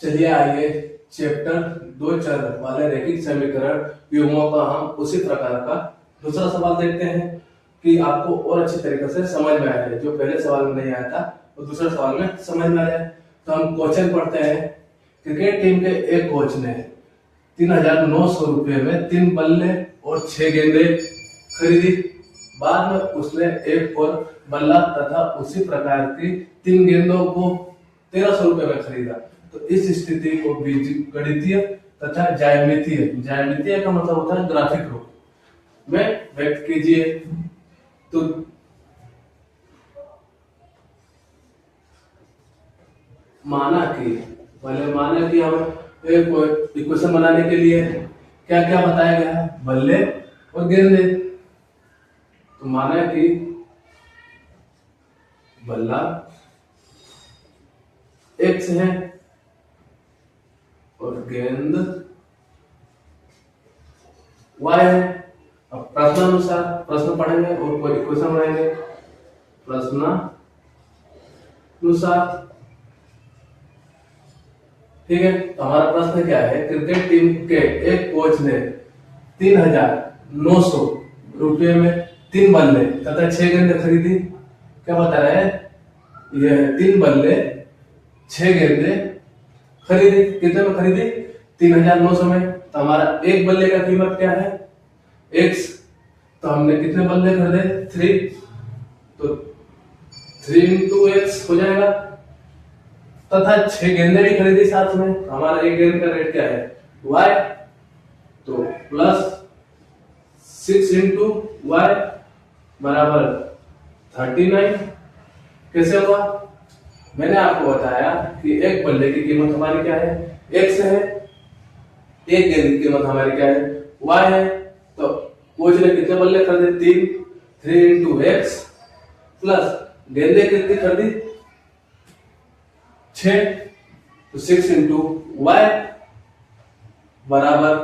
चलिए आइए चैप्टर दो चर वाले रैखिक समीकरण युग्मों का हम उसी प्रकार का दूसरा सवाल देखते हैं कि आपको और अच्छी तरीके से समझ में आ जाए। जो पहले सवाल में नहीं आया था वो दूसरे सवाल में समझ में आ जाए। तो हम क्वेश्चन पढ़ते हैं। क्रिकेट टीम के एक कोच ने 3,900 रुपये में 3 बल्ले और 6 गेंदें खरीदी। बाद में उसने एक और बल्ला तथा उसी प्रकार की 3 गेंदों को 1,300 रुपये में खरीदा। तो इस स्थिति को बीजगणितीय तथा ज्यामितीय का मतलब होता है ग्राफिक रूप में व्यक्त कीजिए। तो माना कि हम एक इक्वेशन बनाने के लिए क्या क्या बताया गया है, बल्ले और गेंदे। तो माना कि बल्ला x है और गेंद y है। अब प्रश्नानुसार प्रश्न पढ़ेंगे और कोई इक्वेशन बनाएंगे। प्रश्नानुसार ठीक है। तो हमारा प्रश्न क्या है, क्रिकेट टीम के एक कोच ने 3,900 रुपये में 3 बल्ले तथा 6 गेंदें खरीदी। क्या बता रहा है, यह 3 बल्ले 6 गेंदें खरीदी। कितने में खरीदी? 3,900 में। तो हमारा एक बल्ले का कीमत क्या है, x। तो हमने कितने बल्ले खरीदे? 3। तो 3 into x हो जाएगा तथा 6 गेंदें भी खरीदी साथ में। तो हमारा एक गेंद का रेट क्या है, y। तो प्लस 6 into y बराबर 39। कैसे हुआ? मैंने आपको बताया कि एक बल्ले की कीमत हमारी क्या है, x है। एक गेंद की कीमत हमारी क्या है, y है। तो कोच ने कितने बल्ले खरीदे? 3 into x प्लस गेंदें कितनी खरीदी? 6। तो 6 into y बराबर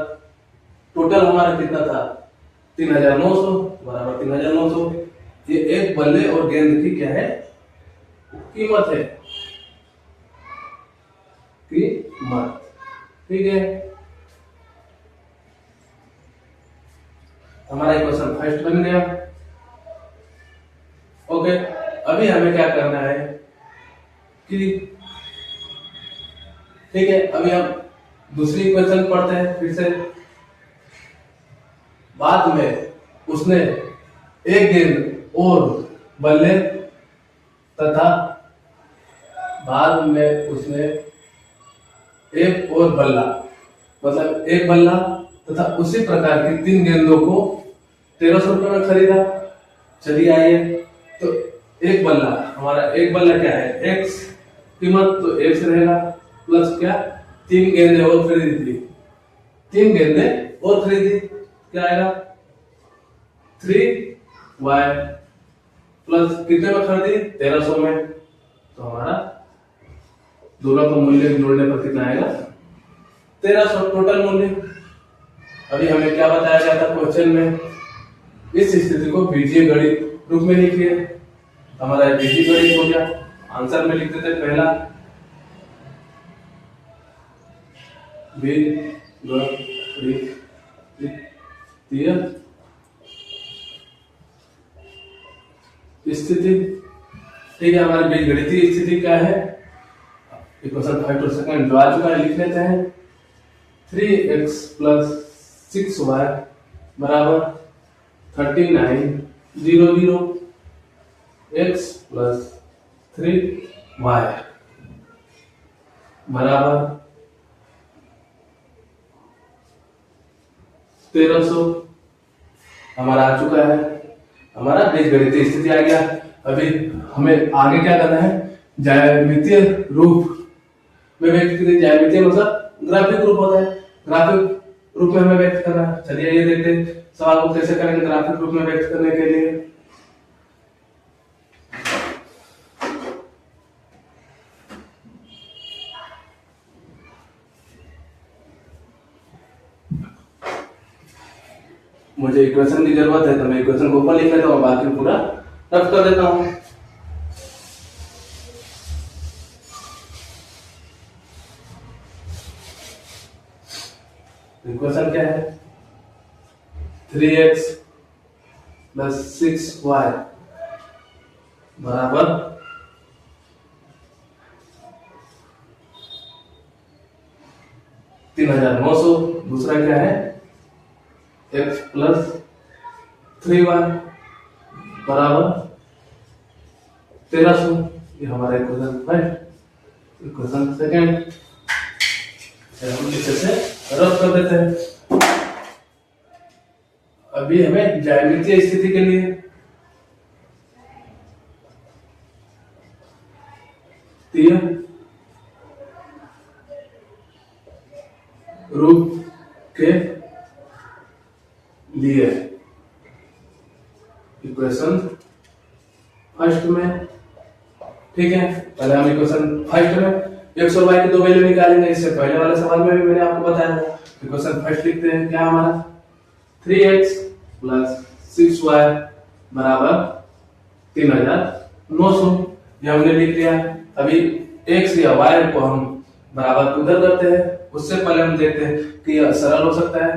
टोटल हमारा कितना था, 3,900 बराबर 3,900। ये एक बल्ले और गेंद की क्या है, कीमत है, कीमत। ठीक है। हमारा इक्वेशन फर्स्ट बन गया। ओके, अभी हमें क्या करना है कि ठीक है, अभी हम दूसरी इक्वेशन पढ़ते हैं फिर से। बाद में उसने एक गेंद और बल्ले तथा बाद में उसने एक और बल्ला मतलब एक बल्ला तथा उसी प्रकार की 3 गेंदों को 1,300 रुपये में खरीदा। चलिए आइए, तो एक बल्ला हमारा एक बल्ला क्या है, x कीमत, तो x रहेगा प्लस क्या, 3 गेंदें और खरीदी थी। 3 गेंदें और खरीदी, क्या आएगा 3y प्लस कितने में खरीदी, 1,300 में। तो हमारा दोनों का मूल्य जोड़ने पर कितना आएगा, 1,300 टोटल मूल्य। अभी हमें क्या बताया गया था क्वेश्चन में, इस स्थिति को बीजीय गणित रूप में लिखिए। हमारा बीजीय गणित हो गया। आंसर में लिखते थे पहला स्थिति। ठीक है, हमारी बीजगणितीय स्थिति क्या है, इक्वेशन 5 सेकंड जो आ चुका है लिख लेते हैं। 3x प्लस 6y बराबर 39 0 x प्लस 3y बराबर 1,300 हमारा आ चुका है। हमारा बीजगणितीय स्थिति आ गया। अभी हमें आगे क्या करना है, ज्यामितीय रूप में व्यक्त कीजिए। ज्यामितीय मतलब ग्राफिक रूप होता है, ग्राफिक रूप में हमें व्यक्त करना है। चलिए ये देखते हैं सवाल को कैसे करेंगे ग्राफिक रूप में व्यक्त करने के लिए। मुझे इक्वेशन की जरूरत है तो मैं इक्वेशन को ऊपर लिख लेता हूँ, बाकी पूरा रफ कर देता हूँ। इक्वेशन क्या है? 3x प्लस 6y बराबर 3900। दूसरा क्या है? x प्लस 3y बराबर 1300। ये हमारा इक्वेशन है। इक्वेशन सेकेंड हम नीचे से रब कर देते हैं। अभी हमें ज्यामितीय स्थिति के लिए रूप के लिए इक्वेशन फर्स्ट में, ठीक है, पहले हम इक्वेशन फर्स्ट में x और y की दो वैल्यू निकालेंगे। इससे पहले वाले सवाल में भी मैंने आपको बताया था। इक्वेशन फर्स्ट लिखते हैं, क्या हमारा 3x प्लस 6y बराबर 3900। ये हमने लिख लिया। अभी x या y को हम बराबर उधर करते हैं। उससे पहले हम देखते हैं कि यह सरल हो सकता है।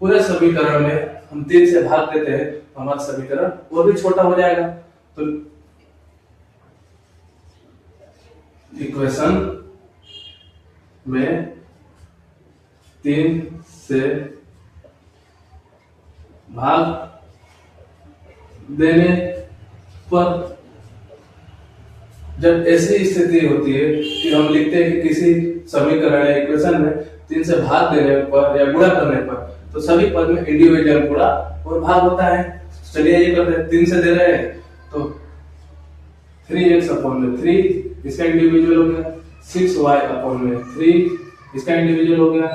पूरे समीकरण में हम 3 से भाग देते हैं तो हमारा समीकरण और भी छोटा हो जाएगा। तो इक्वेशन में 3 से भाग देने पर जब ऐसी स्थिति होती है कि हम लिखते हैं कि किसी समीकरण या इक्वेशन में 3 से भाग देने पर या गुणा करने पर तो सभी पद में इंडिविजुअल गुणा और भाग होता है। चलिए ये करते हैं। 3 से दे रहे हैं तो 3x अपॉन में 3 इसका इंडिविजुअल हो गया, 6y अपॉन में 3 इसका इंडिविजुअल हो गया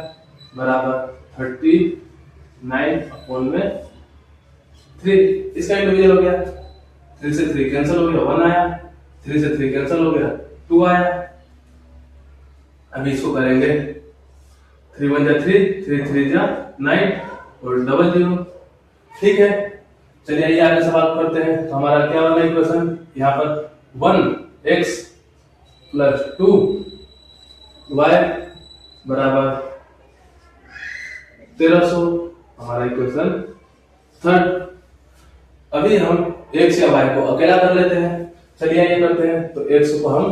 बराबर 39 अपॉन में 3 इसका इंडिविजुअल हो गया। 3 से 3 कैंसिल हो गया, 1 आया। 3 से 3 कैंसिल हो गया, 2 आया। अभी इसको करेंगे 3 1 जा 3, 3 3 जा 9 और डबल 0, ठीक है। चलिए आइए आगे सवाल करते हैं। तो हमारा क्या बना इक्वेशन? यहाँ पर 1x प्लस 2y बराबर 1300 हमारा इक्वेशन थर्ड। अभी हम x या y को अकेला कर लेते हैं। चलिए ये करते हैं। तो x को हम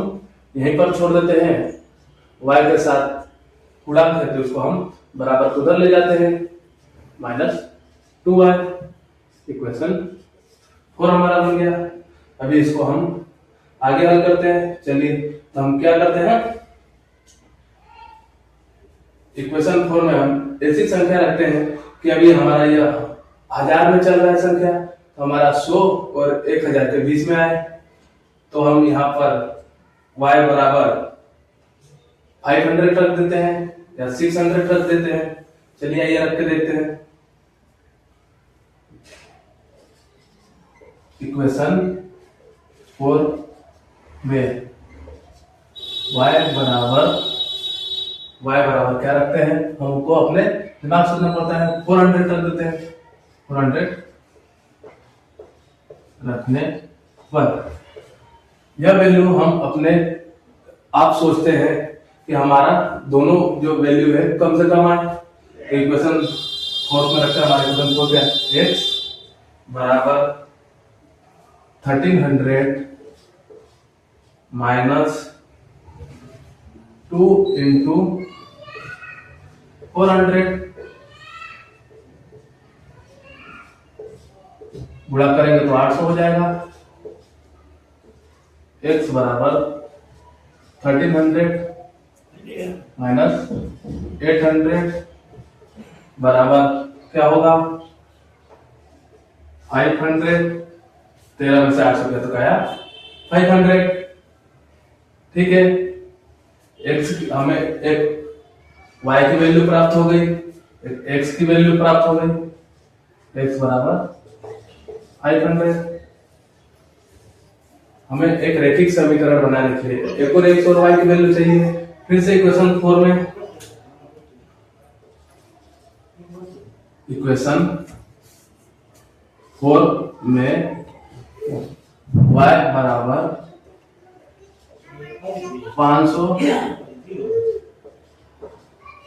यहीं पर छोड़ देते हैं, y के साथ गुणा करते हैं, उसको हम बराबर उधर ले जाते हैं, माइनस 2y। इक्वेशन 4 हमारा बन गया। अभी इसको हम आगे हल करते हैं। चलिए तो हम क्या करते हैं, इक्वेशन 4 में हम ऐसी संख्या रखते हैं कि अभी हमारा यह 1000 में चल रहा है संख्या, तो हमारा 100 और 1000 के बीच में आए। तो हम यहाँ पर y बराबर 500 रख देते हैं या 600 रख देते हैं। चलिए ये रख के देखते हैं। इक्वेशन 4 में y बराबर क्या रखते हैं, हमको अपने दिमाग से सोचना पड़ता है। 400 रख देते हैं। 400 रखने पर यह वैल्यू हम अपने आप सोचते हैं कि हमारा दोनों जो वैल्यू है कम से कम आए। इक्वेशन 4 में रखकर हमारा इक्वेशन 4 क्या है, x बराबर 1300 माइनस 2 इंटू 400 गुणा करेंगे तो 800 हो जाएगा। x बराबर 1300 माइनस 800 बराबर क्या होगा, 500। 13 में से 800 गया तो क्या 500, ठीक है। हमें एक y की वैल्यू प्राप्त हो गई, एक x की वैल्यू प्राप्त हो गई। x बराबर 500। हमें एक रैखिक समीकरण बनाने के लिए एक और x और y की वैल्यू चाहिए। फिर से इक्वेशन 4 में इक्वेशन 4 में y बराबर 500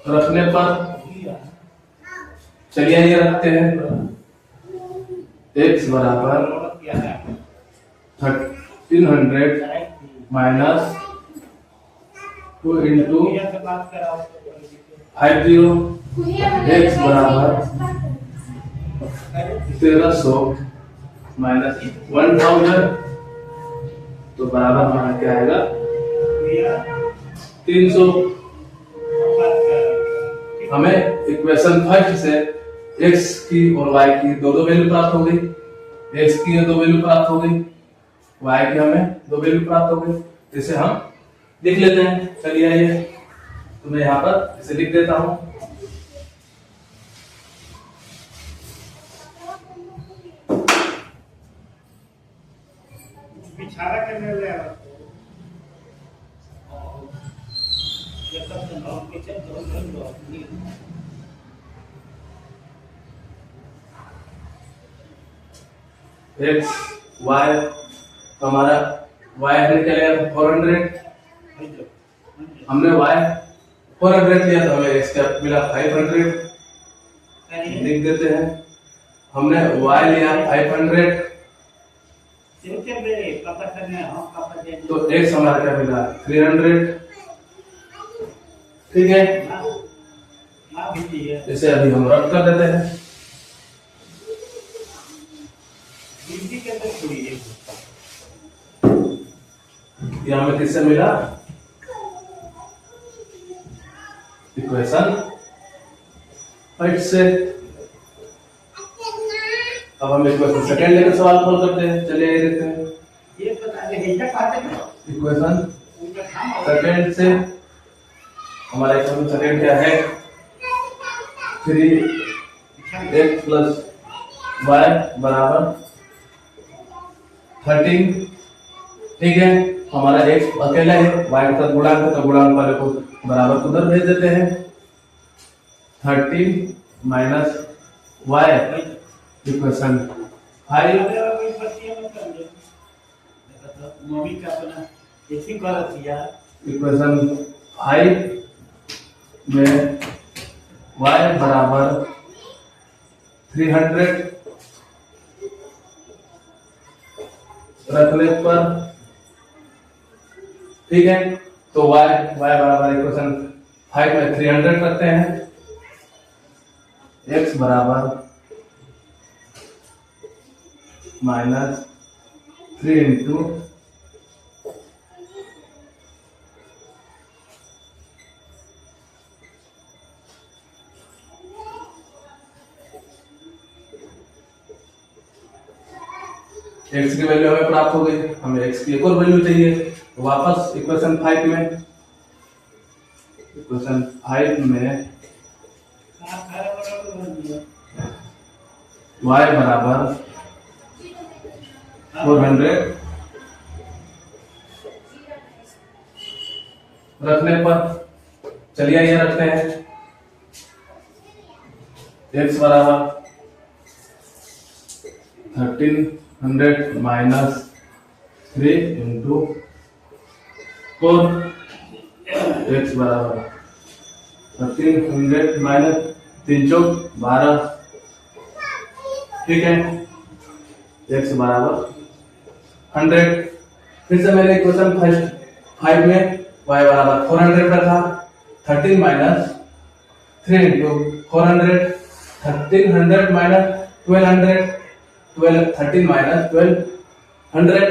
रखने पर चलिए ये रखते हैं, x बराबर 1300 माइनस 2 इंटू 50, x बराबर 1300 माइनस 1000, तो बराबर हमारा क्या आएगा 300। हमें इक्वेशन फर्स्ट से x की और y की दो वैल्यू प्राप्त हो गई, x की दो वैल्यू प्राप्त हो गई, y की हमें दो वैल्यू प्राप्त हो गई। इसे हम लिख लेते हैं। चलिए आइए, तो मैं यहाँ पर इसे लिख देता हूँ। x y, हमारा y हमने क्या लिया था 400, हमने y 400 लिया तो हमें x क्या मिला 500, लिख देते हैं। हमने y लिया 500 तो x हमारा क्या मिला 300, ठीक है। इसे अभी हम रद्द कर देते हैं। ये हमें किससे मिला इक्वेशन फर्स्ट से। अब हम इक्वेशन सेकंड लेकर सवाल हल करते हैं। चलिए ये देखते हैं इक्वेशन सेकंड से। हमारा इक्वेशन सेकंड क्या है 3x प्लस y बराबर 13, ठीक है। हमारा x अकेला है, y के साथ गुणांक है तो गुणांक वाले को बराबर उधर भेज देते हैं। 13 माइनस y इक्वेशन 5, इक्वेशन 5 में y बराबर 300 रखने पर, ठीक है। तो y बराबर इक्वेशन 5 में 300 रखते हैं, x बराबर माइनस 3 इंटू x की वैल्यू हमें प्राप्त हो गई। हमें x की एक और वैल्यू चाहिए, तो वापस इक्वेशन 5 में y बराबर 400 रखने पर, चलिए ये रखते हैं x बराबर 1300 माइनस 3 इंटू 4, x बराबर 1300 माइनस 3 चौक 12, ठीक है। x बराबर 100। फिर से मैंने इक्वेशन फर्स्ट 5 में y बराबर 400 रखा, 13 minus 3 into 400, 1300 minus 1200, 13 minus 1200।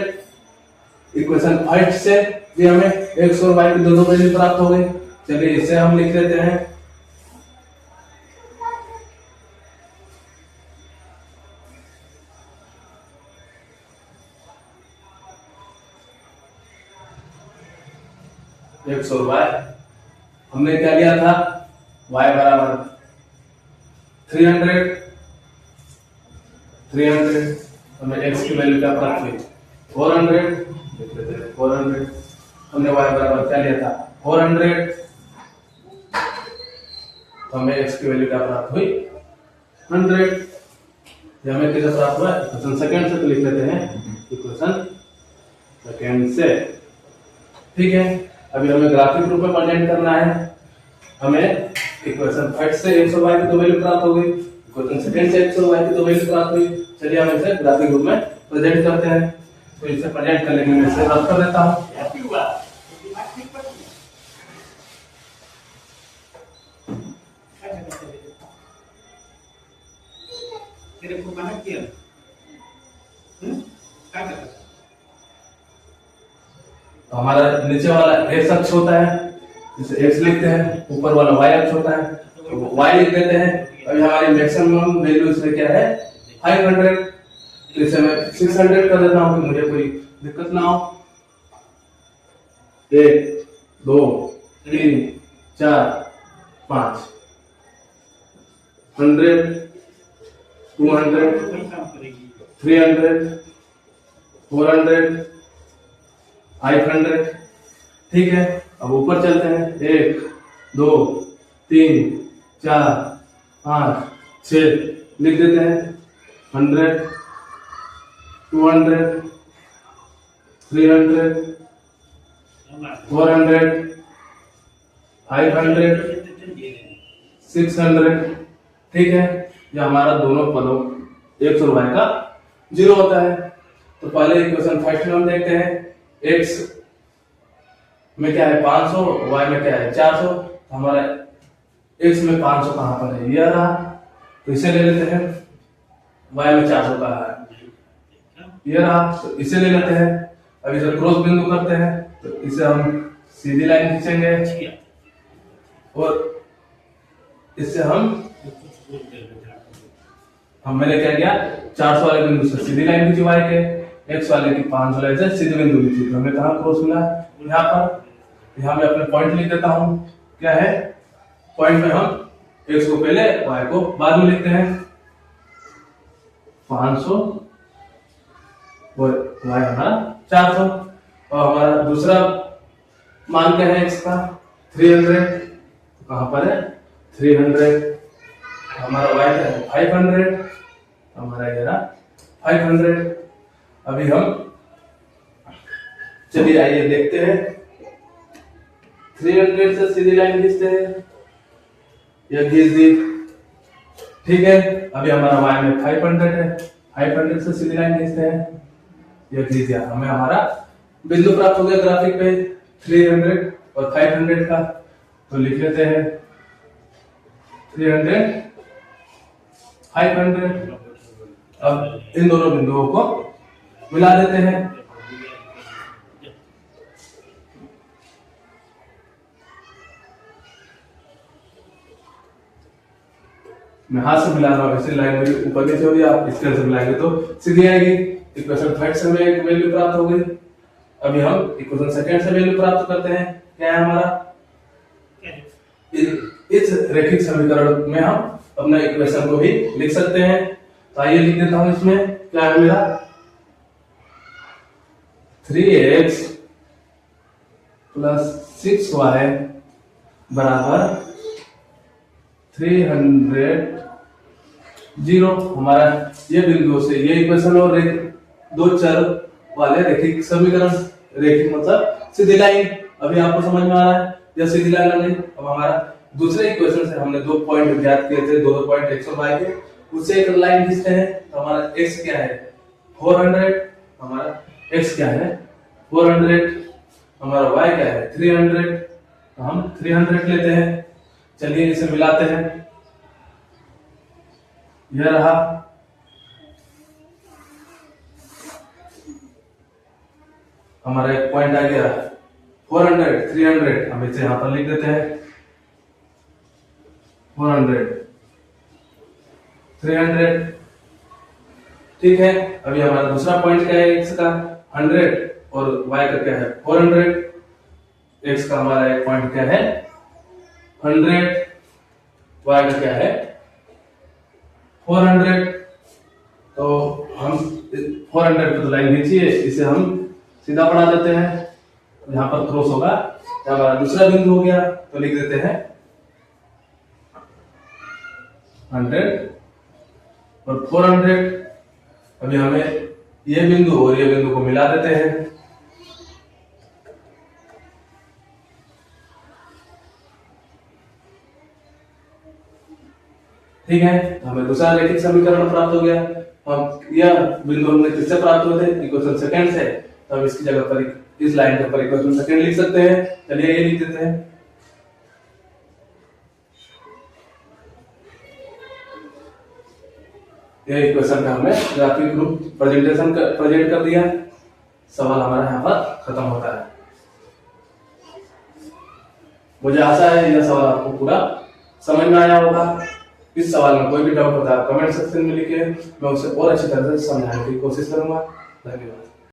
Equation first से भी हमें x और y की दोनों वैल्यू प्राप्त हो गई। चलिए इसे हम लिख देते हैं। x और y हमने क्या लिया था y बराबर 300, हमें x की वैल्यू क्या प्राप्त हुई 400, 400। हमने y बराबर क्या लिया था 400, तो हमें x की वैल्यू क्या प्राप्त हुई 100। ये हमें किससे प्राप्त हुआ इक्वेशन सेकंड से, तो लिख लेते हैं इक्वेशन सेकंड से, ठीक है। अभी हमें ग्राफिक रूप में प्रेजेंट करना है। हमें इक्वेशन फर्स्ट से x और y की दो वैल्यू प्राप्त हो गई, क्वेश्चन सेकंड से एक्स और वाई की तो वैल्यू प्राप्त हुई। चलिए हम इसे ग्राफिक रूप में प्रेजेंट करते हैं। तो इसे प्रेजेंट करने के लिए मैं इसे रब कर देता हूँ। तो हमारा नीचे वाला एक्स अक्ष होता है, जिसे एक्स लिखते हैं, ऊपर वाला वाई अक्ष होता है, तो वाई लिख देते हैं। अभी हमारी मैक्सिमम वैल्यू इसमें क्या है 500। तो इसे मैं 600 कर देता हूँ कि मुझे कोई दिक्कत ना हो। 1 2 3 4 5 100 200 300 400 500। ठीक है, अब ऊपर चलते हैं। 1 2 3 4 5 6 लिख देते हैं। 100 200 300 400 500 600। ठीक है, यह हमारा दोनों पदों एक्स और वाई का 0 होता है। तो पहले इक्वेशन फर्स्ट में हम देखते हैं, एक्स में क्या है 500, वाई में क्या है 400। तो हमारा एक्स में 500 कहां पर है, यह रहा, तो इसे ले लेते हैं। वाई में 400 कहां है, ये रहा, तो इसे ले लेते हैं। अब इसे क्रॉस बिंदु करते हैं, तो इसे हम सीधी लाइन खींचेंगे और इससे हम मैंने क्या किया, 400 वाले बिंदु से सीधी लाइन खींची वाई के, एक्स वाले की 500 वाले से सीधी बिंदु खींची। तो हमें कहां क्रॉस मिला, यहाँ पर। यहाँ मैं अपने पॉइंट लिख देता हूं, क्या है पॉइंट में हम एक्स को पहले वाई को बाद में लिखते हैं। 500 और वाई हमारा 400। और हमारा दूसरा मान क्या है एक्स का 300, कहां पर है 300। हमारा वाई का है 500, हमारा ये रहा 500। अभी हम चलिए आइए देखते हैं, 300 से सीधी लाइन खींचते हैं, यह खींच दी। ठीक है, अभी हमारा वाई में 500 है, 500 से सीधी लाइन खींचते हैं, यह खींच दिया। हमें हमारा बिंदु प्राप्त हो गया ग्राफिक पे 300 और 500 का। तो लिख लेते हैं 300 500। अब इन दोनों बिंदुओं को मिला देते हैं। मैं हाथ से मिला रहा हूं, ऐसे लाइन मेरी ऊपर नीचे हो रही है, आप इस तरह से मिलाएंगे तो सीधी आएगी। इक्वेशन थर्ड से हमें एक वैल्यू प्राप्त हो गई। अभी हम इक्वेशन सेकंड से वैल्यू प्राप्त करते हैं। क्या है हमारा, इस रैखिक समीकरण में हम अपना इक्वेशन को भी लिख सकते हैं। तो आइए लिख देता हूं, इसमें क्या है मेरा 3x प्लस 6y बराबर 300 0। हमारा ये बिंदु से ये इक्वेशन और दो चर वाले रैखिक समीकरण, रैखिक मतलब सीधी लाइन। अभी आपको समझ में आ रहा है या सीधी लाइन नहीं। अब हमारा दूसरे इक्वेशन से हमने 2 पॉइंट ज्ञात किए थे, 2 पॉइंट एक्स और वाई के, उससे एक लाइन खींचते हैं। तो हमारा एक्स क्या है 400, हमारा एक्स क्या है 400, हमारा वाई क्या है 300। तो हम 300 लेते हैं। चलिए इसे मिलाते हैं, यह रहा। हमारा एक पॉइंट आ गया 400 300, हम इसे यहां पर लिख देते हैं 400 300। ठीक है, अभी हमारा दूसरा पॉइंट क्या है एक्स का 100 और वाई का क्या है 400। एक्स का हमारा एक पॉइंट क्या है 100, वाई का क्या है 400। तो हम 400 पे तो लाइन खींचिए, इसे हम सीधा बढ़ा देते हैं, यहाँ पर क्रॉस होगा, हमारा दूसरा बिंदु हो गया। तो लिख देते हैं 100 और 400। अभी हमें ये बिंदु और ये बिंदु को मिला देते हैं। ठीक है, तो हमें दूसरा रैखिक समीकरण प्राप्त हो गया। हम यह बिंदु हमने किससे प्राप्त हुए थे, इक्वेशन सेकंड से, तो हम इसकी जगह पर इस लाइन के ऊपर इक्वेशन सेकंड लिख सकते हैं। चलिए ये लिख देते हैं। यह इक्वेशन का हमने ग्राफिक रूप प्रेजेंट कर दिया। सवाल हमारा यहाँ पर खत्म होता है। मुझे आशा है यह सवाल आपको पूरा समझ में आया होगा। इस सवाल में कोई भी डाउट होता है कमेंट सेक्शन में लिखिए, मैं उसे और अच्छी तरह से समझाने की कोशिश करूंगा। धन्यवाद।